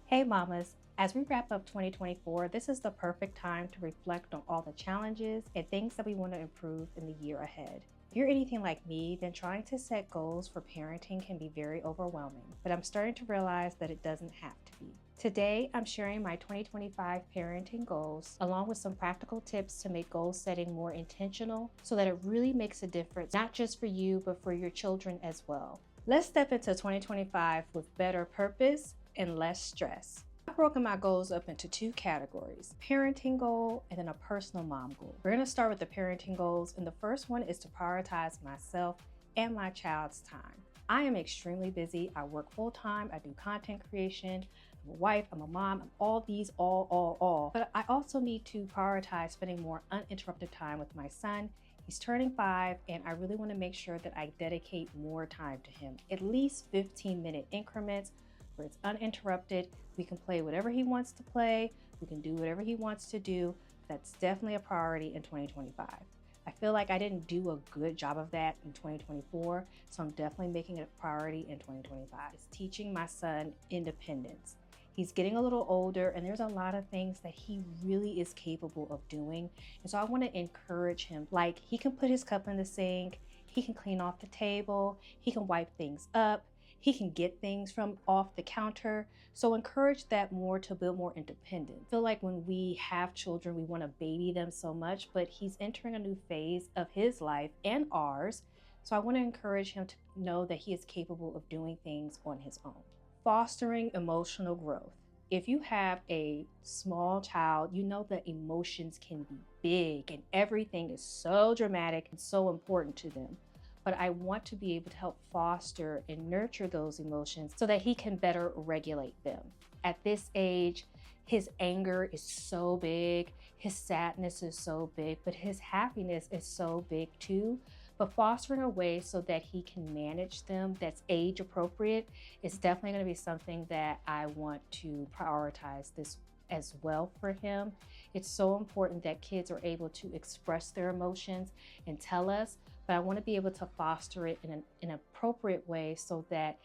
Hey mamas, as we wrap up 2024, this is the perfect time to reflect on all the challenges and things that we want to improve in the year ahead. If you're anything like me, then trying to set goals for parenting can be very overwhelming, but I'm starting to realize that it doesn't have to be. Today, I'm sharing my 2025 parenting goals, along with some practical tips to make goal setting more intentional so that it really makes a difference, not just for you, but for your children as well. Let's step into 2025 with better purpose and less stress. I've broken my goals up into two categories, parenting goal and then a personal mom goal. We're going to start with the parenting goals, and the first one is to prioritize myself and my child's time. I am extremely busy. I work full time. I do content creation. I'm a wife. I'm a mom. I'm all these, all. But I also need to prioritize spending more uninterrupted time with my son. He's turning 5, and I really want to make sure that I dedicate more time to him, at least 15-minute increments where it's uninterrupted. We can play whatever he wants to play. We can do whatever he wants to do. That's definitely a priority in 2025. I feel like I didn't do a good job of that in 2024, so I'm definitely making it a priority in 2025. It's teaching my son independence. He's getting a little older, and there's a lot of things that he really is capable of doing. And so I want to encourage him. Like, he can put his cup in the sink, he can clean off the table, he can wipe things up, he can get things from off the counter. So encourage that more to build more independence. I feel like when we have children, we want to baby them so much, but he's entering a new phase of his life and ours. So I want to encourage him to know that he is capable of doing things on his own. Fostering emotional growth. If you have a small child, you know that emotions can be big and everything is so dramatic and so important to them. But I want to be able to help foster and nurture those emotions so that he can better regulate them. At this age, his anger is so big, his sadness is so big, but his happiness is so big too. But fostering a way so that he can manage them that's age appropriate is definitely going to be something that I want to prioritize this as well for him. It's so important that kids are able to express their emotions and tell us, but I want to be able to foster it in an appropriate way so that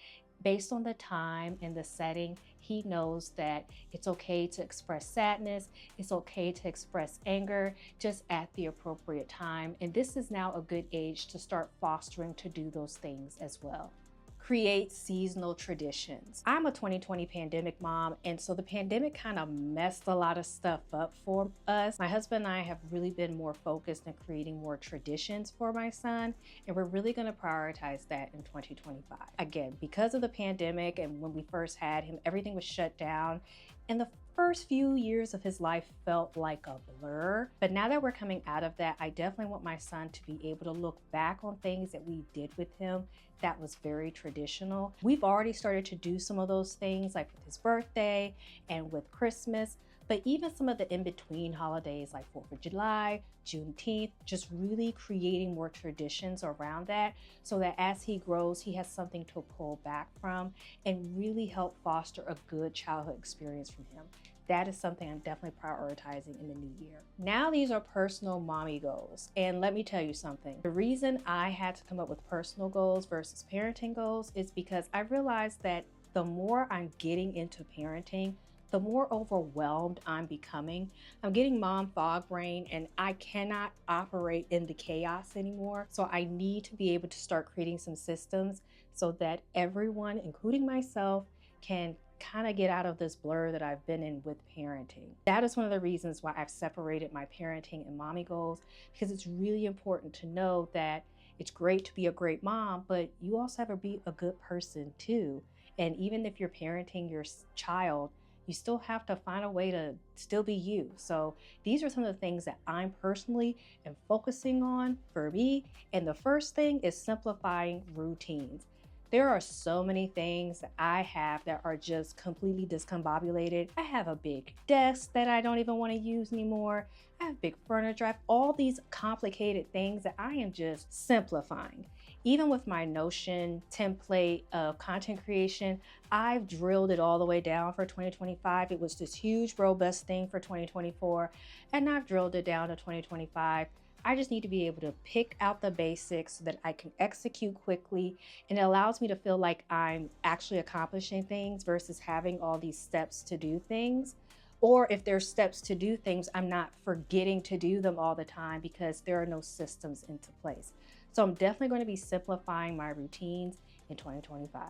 based on the time and the setting, he knows that it's okay to express sadness, it's okay to express anger, just at the appropriate time. And this is now a good age to start fostering to do those things as well. Create seasonal traditions. I'm a 2020 pandemic mom, and so the pandemic kind of messed a lot of stuff up for us. My husband and I have really been more focused on creating more traditions for my son, and we're really going to prioritize that in 2025. Again, because of the pandemic and when we first had him, everything was shut down, and the first few years of his life felt like a blur. But now that we're coming out of that, I definitely want my son to be able to look back on things that we did with him that was very traditional. We've already started to do some of those things, like with his birthday and with Christmas, but even some of the in-between holidays like 4th of July, Juneteenth, just really creating more traditions around that so that as he grows, he has something to pull back from and really help foster a good childhood experience from him. That is something I'm definitely prioritizing in the new year. Now these are personal mommy goals. And let me tell you something. The reason I had to come up with personal goals versus parenting goals is because I realized that the more I'm getting into parenting, the more overwhelmed I'm becoming. I'm getting mom fog brain, and I cannot operate in the chaos anymore. So I need to be able to start creating some systems so that everyone, including myself, can kind of get out of this blur that I've been in with parenting. That is one of the reasons why I've separated my parenting and mommy goals, because it's really important to know that it's great to be a great mom, but you also have to be a good person too. And even if you're parenting your child, you still have to find a way to still be you. So these are some of the things that I'm personally am focusing on for me. And the first thing is simplifying routines. There are so many things that I have that are just completely discombobulated. I have a big desk that I don't even want to use anymore. I have big furniture. I have all these complicated things that I am just simplifying. Even with my Notion template of content creation, I've drilled it all the way down for 2025. It was this huge, robust thing for 2024, and I've drilled it down to 2025. I just need to be able to pick out the basics so that I can execute quickly, and it allows me to feel like I'm actually accomplishing things versus having all these steps to do things. Or if there's steps to do things, I'm not forgetting to do them all the time because there are no systems into place. So I'm definitely going to be simplifying my routines in 2025.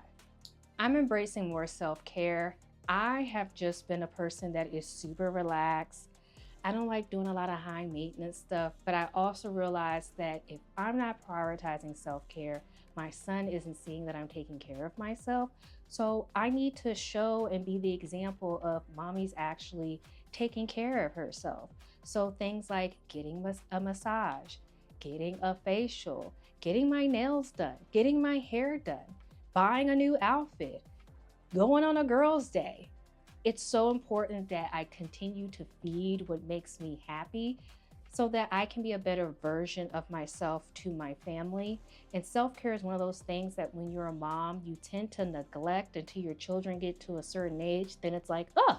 I'm embracing more self-care. I have just been a person that is super relaxed. I don't like doing a lot of high maintenance stuff, but I also realize that if I'm not prioritizing self-care, my son isn't seeing that I'm taking care of myself. So I need to show and be the example of mommy's actually taking care of herself. So things like getting a massage, getting a facial, getting my nails done, getting my hair done, buying a new outfit, going on a girl's day. It's so important that I continue to feed what makes me happy so that I can be a better version of myself to my family. And self-care is one of those things that when you're a mom, you tend to neglect until your children get to a certain age. Then it's like, oh,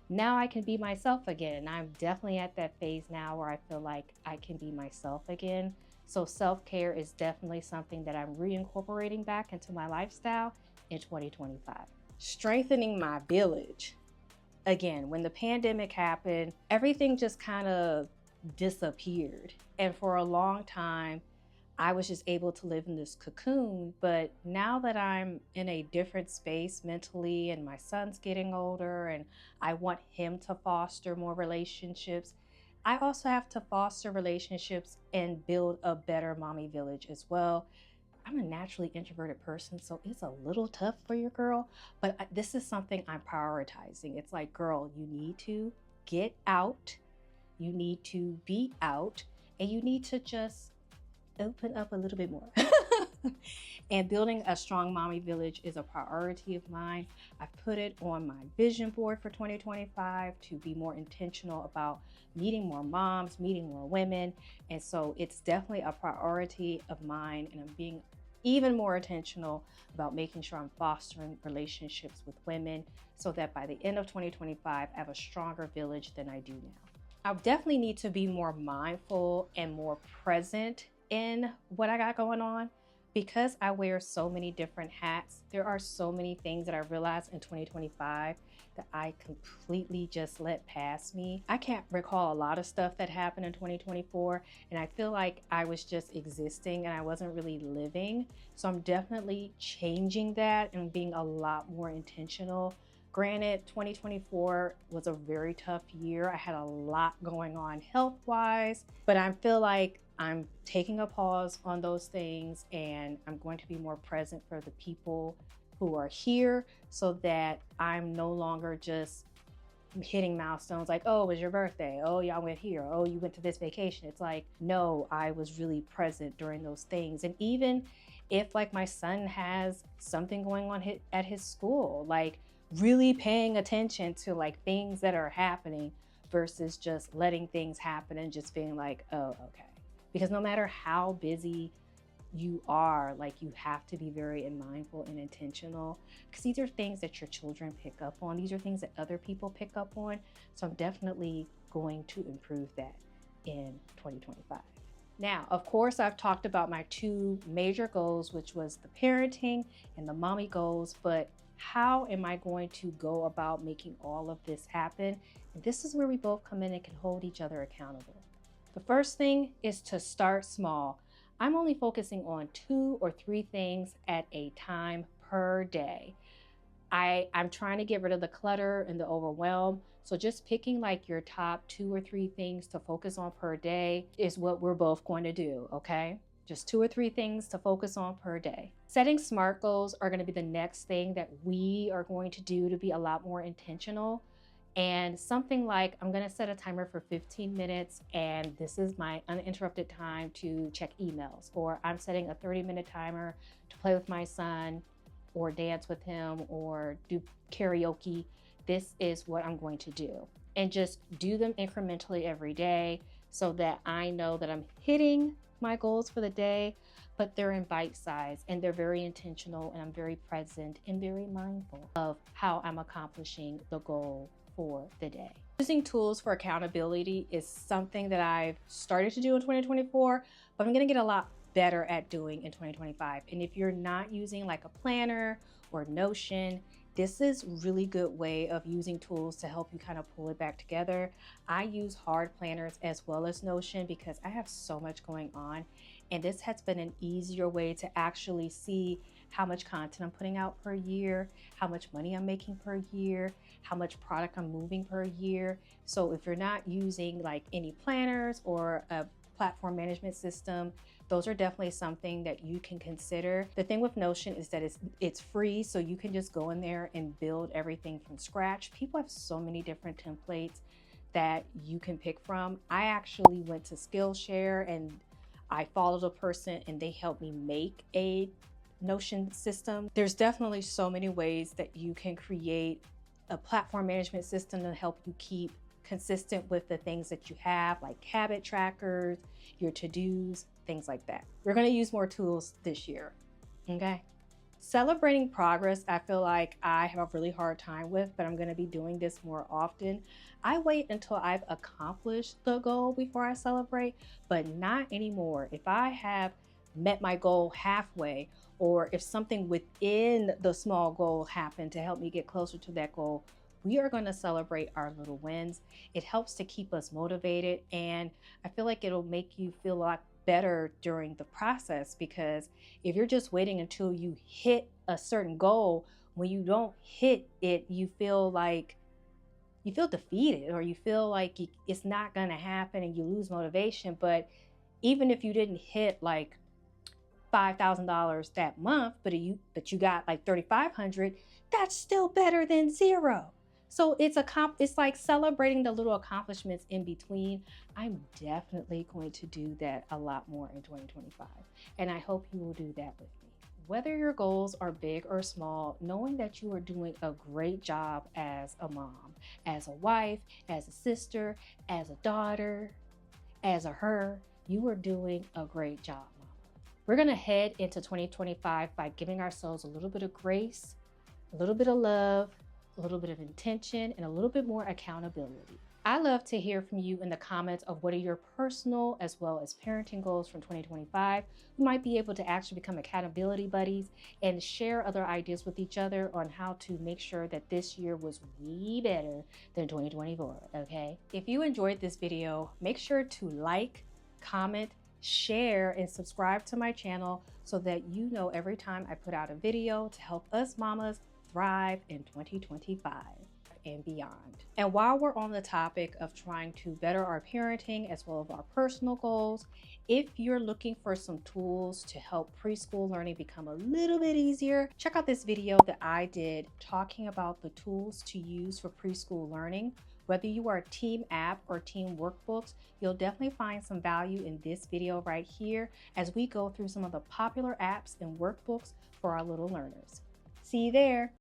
now I can be myself again. And I'm definitely at that phase now where I feel like I can be myself again. So self-care is definitely something that I'm reincorporating back into my lifestyle in 2025. Strengthening my village. Again, when the pandemic happened, everything just kind of disappeared. And for a long time, I was just able to live in this cocoon. But now that I'm in a different space mentally and my son's getting older and I want him to foster more relationships, I also have to foster relationships and build a better mommy village as well. I'm a naturally introverted person, so it's a little tough for your girl, but this is something I'm prioritizing. It's like, girl, you need to get out, you need to be out, and you need to just open up a little bit more. And building a strong mommy village is a priority of mine. I've put it on my vision board for 2025 to be more intentional about meeting more moms, meeting more women. And so it's definitely a priority of mine, and I'm being even more intentional about making sure I'm fostering relationships with women so that by the end of 2025, I have a stronger village than I do now. I definitely need to be more mindful and more present in what I got going on. Because I wear so many different hats, there are so many things that I realized in 2025 that I completely just let pass me. I can't recall a lot of stuff that happened in 2024, and I feel like I was just existing and I wasn't really living. So I'm definitely changing that and being a lot more intentional. Granted, 2024 was a very tough year. I had a lot going on health-wise, but I feel like I'm taking a pause on those things, and I'm going to be more present for the people who are here so that I'm no longer just hitting milestones like, oh, it was your birthday. Oh, y'all went here. Oh, you went to this vacation. It's like, no, I was really present during those things. And even if like my son has something going on at his school, like really paying attention to like things that are happening versus just letting things happen and just being like, oh, okay. Because no matter how busy you are, like you have to be very mindful and intentional, because these are things that your children pick up on. These are things that other people pick up on. So I'm definitely going to improve that in 2025. Now, of course, I've talked about my two major goals, which was the parenting and the mommy goals, but how am I going to go about making all of this happen? And this is where we both come in and can hold each other accountable. The first thing is to start small. I'm only focusing on 2 or 3 things at a time per day. I'm trying to get rid of the clutter and the overwhelm. So just picking like your top 2 or 3 things to focus on per day is what we're both going to do, okay? Just 2 or 3 things to focus on per day. Setting SMART goals are going to be the next thing that we are going to do to be a lot more intentional. And something like, I'm going to set a timer for 15 minutes, and this is my uninterrupted time to check emails, or I'm setting a 30-minute timer to play with my son or dance with him or do karaoke. This is what I'm going to do, and just do them incrementally every day so that I know that I'm hitting my goals for the day, but they're in bite size and they're very intentional, and I'm very present and very mindful of how I'm accomplishing the goal for the day. Using tools for accountability is something that I've started to do in 2024, but I'm gonna get a lot better at doing in 2025. And if you're not using like a planner or Notion, this is really good way of using tools to help you kind of pull it back together. I use hard planners as well as Notion because I have so much going on, and this has been an easier way to actually see how much content I'm putting out per year, how much money I'm making per year, how much product I'm moving per year. So if you're not using like any planners or a platform management system, those are definitely something that you can consider. The thing with Notion is that it's free, so you can just go in there and build everything from scratch. People have so many different templates that you can pick from. I actually went to Skillshare and I followed a person and they helped me make a Notion system. There's definitely so many ways that you can create a platform management system to help you keep consistent with the things that you have, like habit trackers, your to-dos, things like that. We're going to use more tools this year, okay? Celebrating progress, I feel like I have a really hard time with, but I'm going to be doing this more often. I wait until I've accomplished the goal before I celebrate, but not anymore. If I have met my goal halfway, or if something within the small goal happened to help me get closer to that goal, we are going to celebrate our little wins. It helps to keep us motivated, and I feel like it'll make you feel a lot better during the process, because if you're just waiting until you hit a certain goal, when you don't hit it, you feel defeated, or you feel like it's not going to happen and you lose motivation. But even if you didn't hit like $5,000 that month, but you got like $3,500, that's still better than zero. So it's like celebrating the little accomplishments in between. I'm definitely going to do that a lot more in 2025, and I hope you will do that with me. Whether your goals are big or small, knowing that you are doing a great job as a mom, as a wife, as a sister, as a daughter, as a her, you are doing a great job. We're going to head into 2025 by giving ourselves a little bit of grace, a little bit of love, a little bit of intention, and a little bit more accountability. I love to hear from you in the comments of what are your personal as well as parenting goals from 2025. We might be able to actually become accountability buddies and share other ideas with each other on how to make sure that this year was way better than 2024, okay? If you enjoyed this video, make sure to like, comment, share, and subscribe to my channel so that you know every time I put out a video to help us mamas thrive in 2025 and beyond. And while we're on the topic of trying to better our parenting as well as our personal goals, if you're looking for some tools to help preschool learning become a little bit easier, check out this video that I did talking about the tools to use for preschool learning. Whether you are Team App or Team Workbooks, you'll definitely find some value in this video right here as we go through some of the popular apps and workbooks for our little learners. See you there.